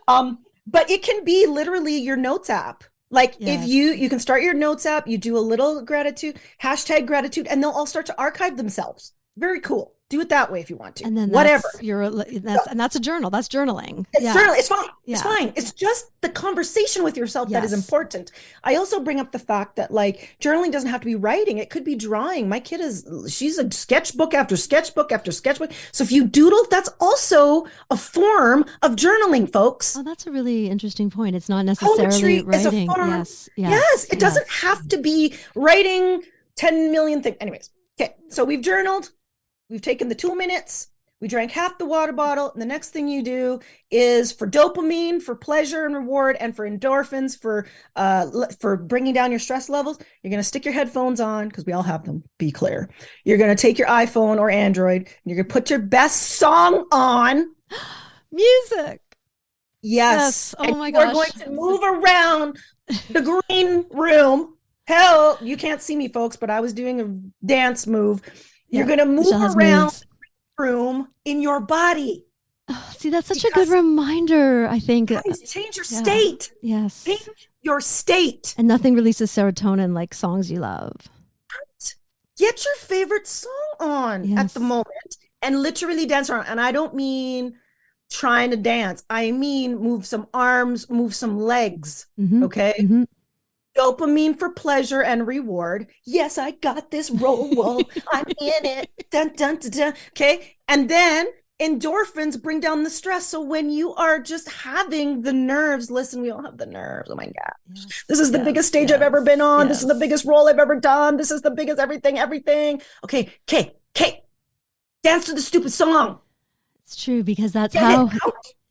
But it can be literally your notes app. Like if you can start your notes app, you do a little gratitude, #gratitude, and they'll all start to archive themselves. Very cool. Do it that way if you want to. And then whatever. That's a journal. That's journaling. It's journaling. It's fine. Yeah. It's fine. It's just the conversation with yourself that is important. I also bring up the fact that like journaling doesn't have to be writing. It could be drawing. My kid she's a sketchbook after sketchbook after sketchbook. So if you doodle, that's also a form of journaling, folks. Oh, that's a really interesting point. It's not necessarily writing. Yes. It doesn't have to be writing 10 million things. Anyways. Okay. So we've journaled. We've taken the 2 minutes. We drank half the water bottle. And the next thing you do is for dopamine, for pleasure and reward, and for endorphins, for bringing down your stress levels. You're going to stick your headphones on because we all have them. Be clear. You're going to take your iPhone or Android. And you're going to put your best song on. Music. Yes. Oh my gosh. We're going to move around the green room. Hell, you can't see me, folks, but I was doing a dance move. You're going to move around the room in your body. Oh, see, that's such a good reminder, I think. Guys, change your state. Yes. Change your state. And nothing releases serotonin like songs you love. Get your favorite song on at the moment and literally dance around. And I don't mean trying to dance. I mean move some arms, move some legs. Okay? Mm-hmm. Dopamine for pleasure and reward. Yes, I got this role. I'm in it. Dun, dun, dun, dun. Okay. And then endorphins bring down the stress. So when you are just having the nerves, listen, we all have the nerves. Oh my God. Yes, this is the biggest stage I've ever been on. This is the biggest role I've ever done. This is the biggest everything. Okay. Dance to the stupid song. It's true because that's how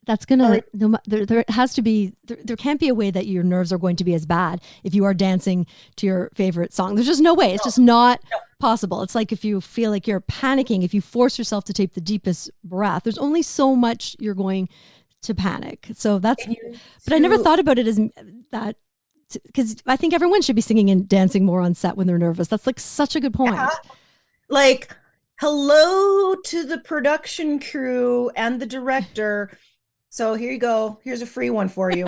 that's gonna there has to be there can't be a way that your nerves are going to be as bad if you are dancing to your favorite song. There's just no way. It's just not possible. It's like if you feel like you're panicking, if you force yourself to take the deepest breath, there's only so much you're going to panic. So that's but I never thought about it as that, because I think everyone should be singing and dancing more on set when they're nervous. That's like such a good point. Yeah. Like, hello to the production crew and the director. So here you go. Here's a free one for you.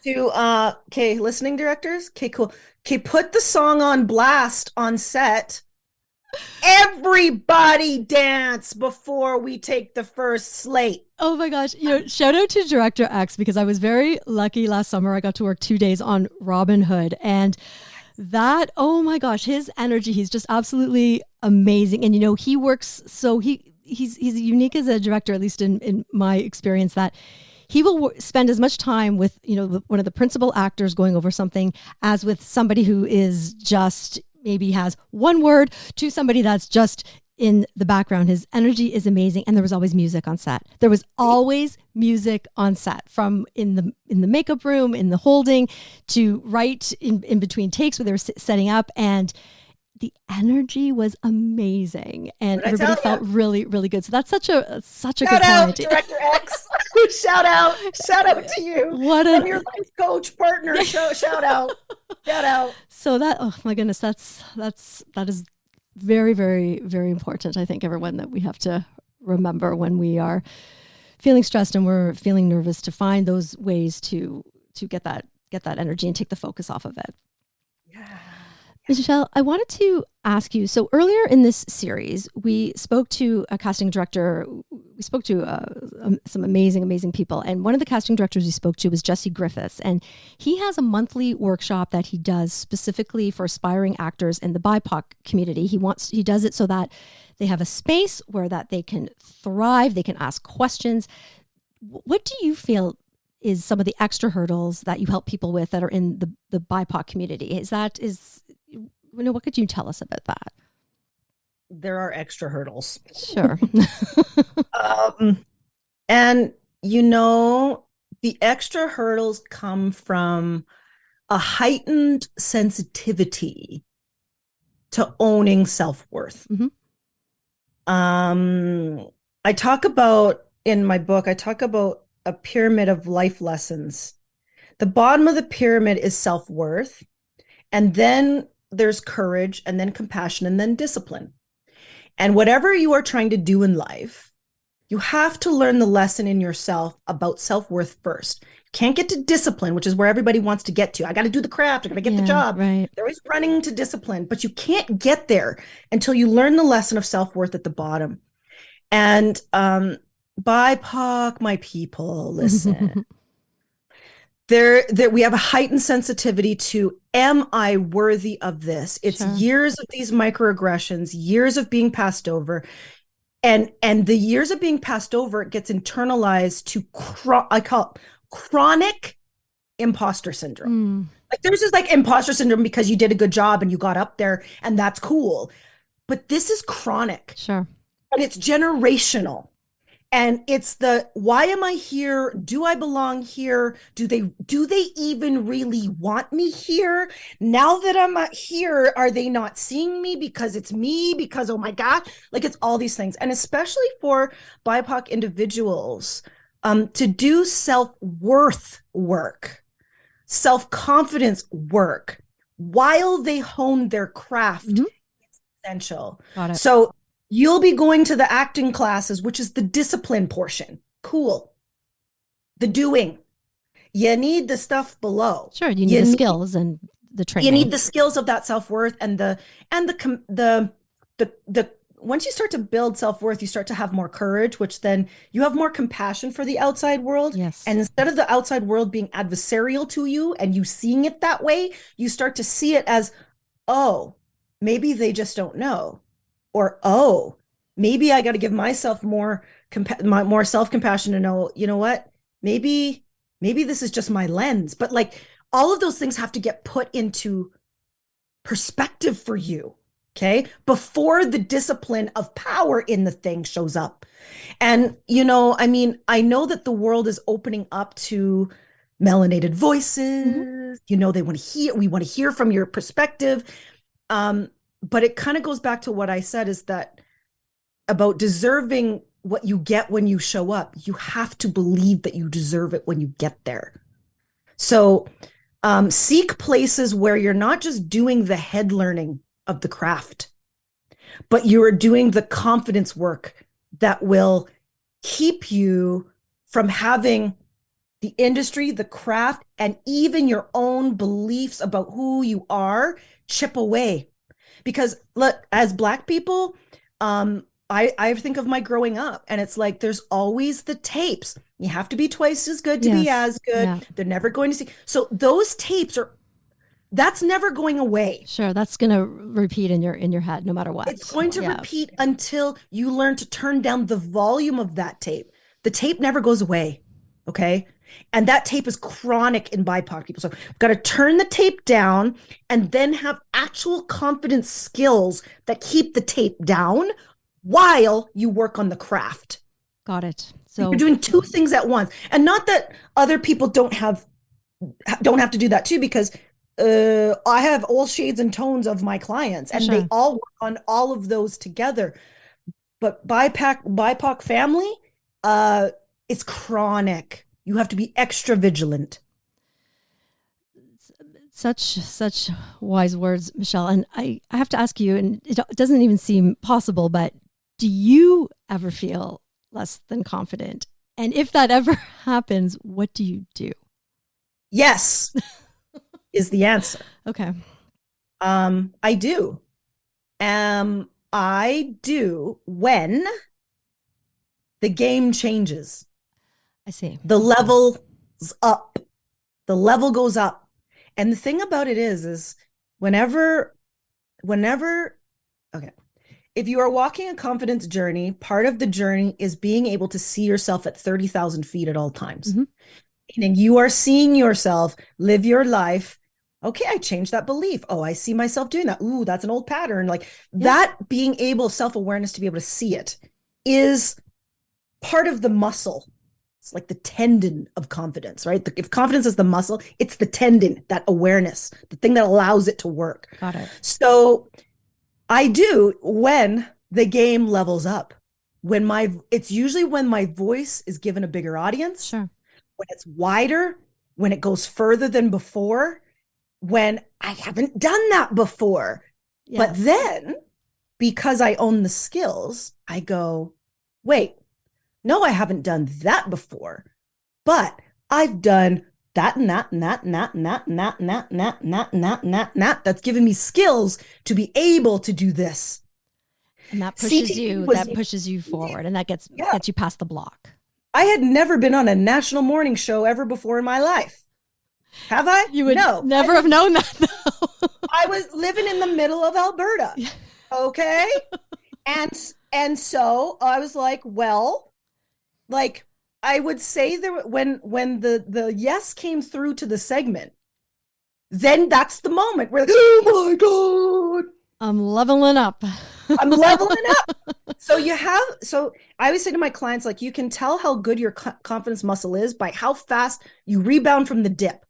Okay, listening directors. Okay, cool. Okay, put the song on blast on set. Everybody dance before we take the first slate. Oh my gosh. Shout out to Director X, because I was very lucky last summer. I got to work 2 days on Robin Hood, and that, oh my gosh, his energy, he's just absolutely amazing. And he works, so he's unique as a director, at least in my experience, that he will spend as much time with one of the principal actors going over something as with somebody who is just maybe has one word, to somebody that's just in the background. His energy is amazing. And there was always music on set. There was always music on set, from in the makeup room, in the holding, to right in between takes where they were setting up. And the energy was amazing, and everybody felt really, really good. So that's such a good point. Director X. shout out to you. I'm your life coach partner. Shout out. So that, oh my goodness, that is very, very, very important. I think everyone, that we have to remember when we are feeling stressed and we're feeling nervous, to find those ways to get that energy and take the focus off of it. Yeah. Michele, I wanted to ask you, so earlier in this series, we spoke to a casting director. We spoke to some amazing, amazing people. And one of the casting directors we spoke to was Jesse Griffiths. And he has a monthly workshop that he does specifically for aspiring actors in the BIPOC community. He does it so that they have a space where that they can thrive, they can ask questions. What do you feel is some of the extra hurdles that you help people with that are in the BIPOC community? What could you tell us about that? There are extra hurdles. Sure. And the extra hurdles come from a heightened sensitivity to owning self-worth. Mm-hmm. I talk about, in my book, a pyramid of life lessons. The bottom of the pyramid is self-worth, and then there's courage, and then compassion, and then discipline. And whatever you are trying to do in life, you have to learn the lesson in yourself about self-worth first. Can't get to discipline, which is where everybody wants to get to. I got to do the craft. I got to get the job. Right. They're always running to discipline, but you can't get there until you learn the lesson of self-worth at the bottom. And BIPOC, my people, listen. We have a heightened sensitivity to, am I worthy of this? It's years of these microaggressions, years of being passed over. And the years of being passed over, it gets internalized to, I call it chronic imposter syndrome. Like, there's this like imposter syndrome because you did a good job and you got up there, and that's cool. But this is chronic. Sure. And it's generational. And it's why am I here? Do I belong here? Do they even really want me here? Now that I'm here, are they not seeing me because it's me? Because, oh my God, like, it's all these things. And especially for BIPOC individuals, to do self-worth work, self-confidence work while they hone their craft, is essential. Got it. So you'll be going to the acting classes, which is the discipline portion. Cool. The doing. You need the stuff below. Sure, you need the skills and the training. You need the skills of that self-worth and the once you start to build self-worth, you start to have more courage, which then you have more compassion for the outside world. Yes. And instead of the outside world being adversarial to you and you seeing it that way, you start to see it as, oh, maybe they just don't know. Or, oh, maybe I got to give myself more self-compassion to know, you know what, maybe this is just my lens. But like, all of those things have to get put into perspective for you. Okay. Before the discipline of power in the thing shows up. And, you know, I mean, I know that the world is opening up to melanated Mm-hmm. voices. You know, we want to hear from your perspective. But it kind of goes back to what I said is that about deserving what you get when you show up. You have to believe that you deserve it when you get there. So seek places where you're not just doing the head learning of the craft, but you're doing the confidence work that will keep you from having the industry, the craft, and even your own beliefs about who you are chip away. Because look, as Black people, I think of my growing up, and it's like there's always the tapes. You have to be twice as good to be Yes. as good. Yeah. They're never going to see. So those tapes that's never going away. Sure. That's going to repeat in your head no matter what. It's going to Yeah. repeat until you learn to turn down the volume of that tape. The tape never goes away. Okay. And that tape is chronic in BIPOC people. So you've got to turn the tape down and then have actual confidence skills that keep the tape down while you work on the craft. Got it. So you're doing two things at once. And not that other people don't have to do that too, because I have all shades and tones of my clients, and Sure. they all work on all of those together. But BIPOC family, it's chronic. You have to be extra vigilant. Such wise words, Michele. And I have to ask you, and it doesn't even seem possible, but do you ever feel less than confident? And if that ever happens, what do you do? Yes, is the answer. Okay. I do. I do when the game changes. I see. The level's up. The level goes up. And the thing about it is whenever, okay, if you are walking a confidence journey, part of the journey is being able to see yourself at 30,000 feet at all times. Mm-hmm. Meaning you are seeing yourself live your life. Okay, I changed that belief. Oh, I see myself doing that. Ooh, that's an old pattern. Like that being able, self-awareness to be able to see it is part of the muscle. It's like the tendon of confidence, right? If confidence is the muscle, it's the tendon, that awareness, the thing that allows it to work. Got it. So I do when the game levels up, it's usually when my voice is given a bigger audience, sure, when it's wider, when it goes further than before, when I haven't done that before. Yes. But then because I own the skills, I go, wait, no, I haven't done that before, but I've done that and that and that and that and that and that and that and that and that and that and that and that. That's given me skills to be able to do this. And that pushes you forward, and that gets you past the block. I had never been on a national morning show ever before in my life. Have I? You would never have known that, though. I was living in the middle of Alberta. Okay. And so I was like, well, like I would say there when the yes came through to the segment, then that's the moment where, oh my God, I'm leveling up. I'm leveling up. So I always say to my clients, like, you can tell how good your confidence muscle is by how fast you rebound from the dip.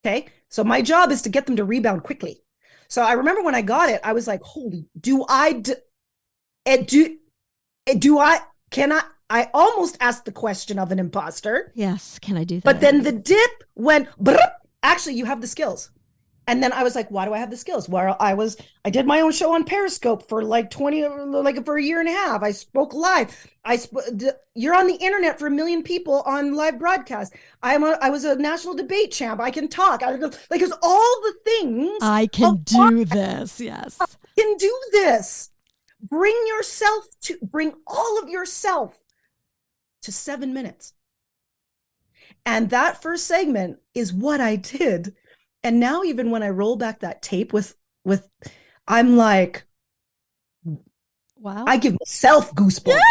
Okay. So my job is to get them to rebound quickly. So I remember when I got it, I was like, holy, I almost asked the question of an imposter. Yes. Can I do that? But then the dip went, actually, you have the skills. And then I was like, why do I have the skills? Well, I did my own show on Periscope for for a year and a half. I spoke live. You're on the internet for 1 million people on live broadcast. I was a national debate champ. I can talk. It's all the things. I can do this. Yes. I can do this. Bring all of yourself to 7 minutes. And that first segment is what I did. And now even when I roll back that tape with I'm like, wow, I give myself goosebumps.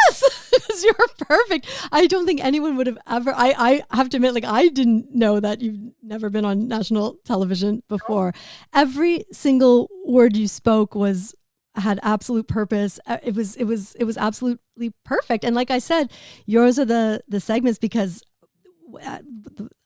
Yes, you're perfect. I don't think anyone would have ever, I have to admit, like, I didn't know that you've never been on national television before. Every single word you spoke was had absolute purpose. It was absolutely perfect. And like I said, yours are the segments because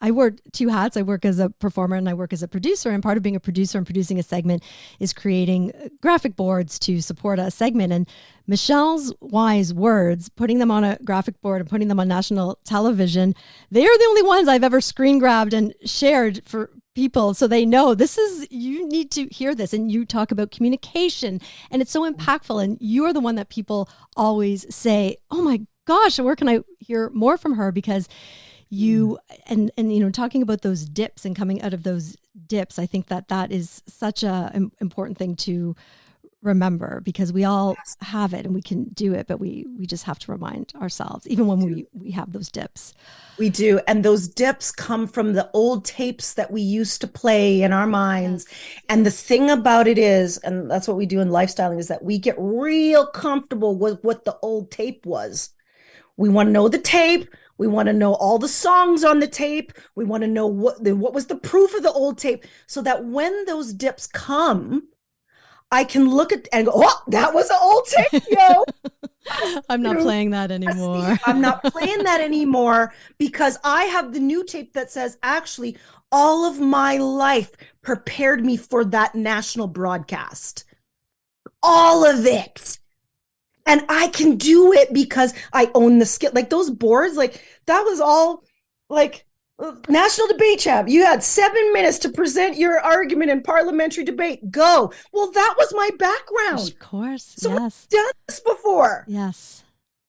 I wear two hats. I work as a performer and I work as a producer. And part of being a producer and producing a segment is creating graphic boards to support a segment. And Michelle's wise words, putting them on a graphic board and putting them on national television, they are the only ones I've ever screen grabbed and shared for people so they know you need to hear this. And you talk about communication and it's so impactful. And you're the one that people always say, oh my gosh, where can I hear more from her? Because you and talking about those dips and coming out of those dips, I think that is such a important thing to remember, because we all have it and we can do it, but we just have to remind ourselves, even when we have those dips. We do. And those dips come from the old tapes that we used to play in our minds. Yes. And the thing about it is, and that's what we do in lifestyling, is that we get real comfortable with what the old tape was. We want to know the tape. We want to know all the songs on the tape. We want to know what was the proof of the old tape, so that when those dips come, I can look at and go, oh, that was an old tape, yo. I'm not playing that anymore. I'm not playing that anymore, because I have the new tape that says, actually, all of my life prepared me for that national broadcast. All of it. And I can do it because I own the skill. Like those boards, like that was all like national debate champ. You had 7 minutes to present your argument in parliamentary debate. Go. Well, that was my background. Of course. So yes. I've done this before. Yes.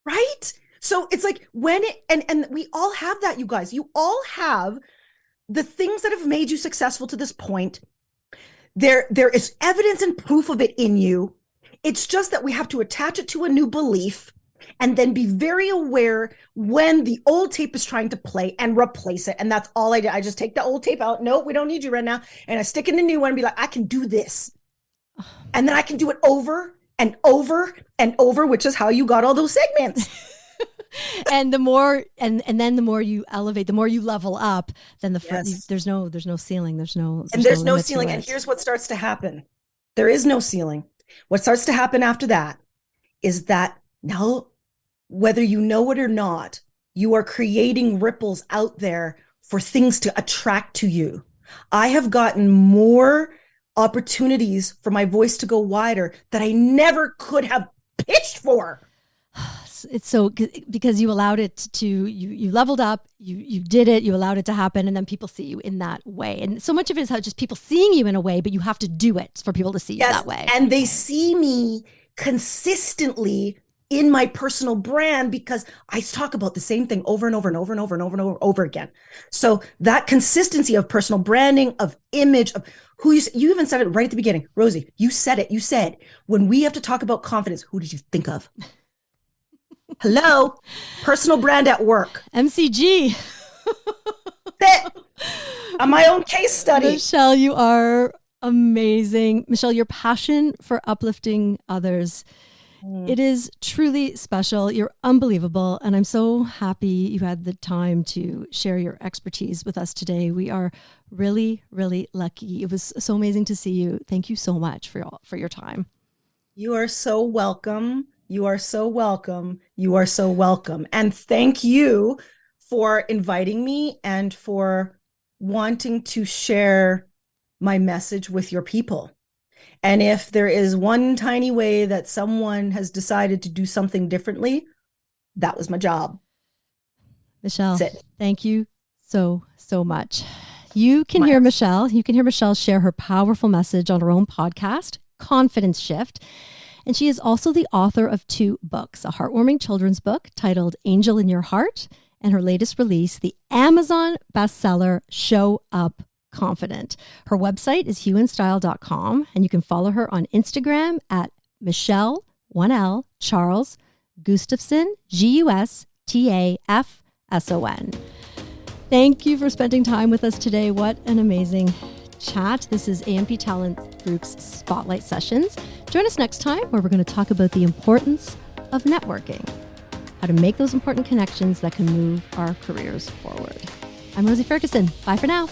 Right? So it's like when it, and we all have that, you guys. You all have the things that have made you successful to this point. There is evidence and proof of it in you. It's just that we have to attach it to a new belief and then be very aware when the old tape is trying to play and replace it. And that's all I did. I just take the old tape out. Nope, we don't need you right now. And I stick in the new one and be like, I can do this. And then I can do it over and over and over, which is how you got all those segments. And the more, and then the more you elevate, the more you level up, then there's no ceiling. There's no ceiling. And here's what starts to happen. There is no ceiling. What starts to happen after that is that now, whether you know it or not, you are creating ripples out there for things to attract to you. I have gotten more opportunities for my voice to go wider that I never could have pitched for. It's so, because you allowed it to, you leveled up, you did it, you allowed it to happen, and then people see you in that way. And so much of it is how just people seeing you in a way, but you have to do it for people to see you that way. And they see me consistently in my personal brand because I talk about the same thing over and over and over and over and over and over again. So that consistency of personal branding, of image, of who you even said it right at the beginning. Rosie, you said it. You said, when we have to talk about confidence, who did you think of? Hello, personal brand at work. MCG. On my own case study. Michele, you are amazing. Michele, your passion for uplifting others, it is truly special. You're unbelievable. And I'm so happy you had the time to share your expertise with us today. We are really, really lucky. It was so amazing to see you. Thank you so much for your time. You are so welcome. You are so welcome. You are so welcome. And thank you for inviting me and for wanting to share my message with your people. And if there is one tiny way that someone has decided to do something differently, that was my job. Michele, thank you so much. You can hear Michele share her powerful message on her own podcast, Confidence Shift. And she is also the author of 2 books, a heartwarming children's book titled Angel in Your Heart, and her latest release, the Amazon bestseller, Show Up Confident. Her website is huandstyle.com, and you can follow her on Instagram at Michele, 1L, Charles Gustafson, Gustafson. Thank you for spending time with us today. What an amazing chat. This is AMP Talent Group's Spotlight Sessions. Join us next time where we're going to talk about the importance of networking, how to make those important connections that can move our careers forward. I'm Rosie Ferguson. Bye for now.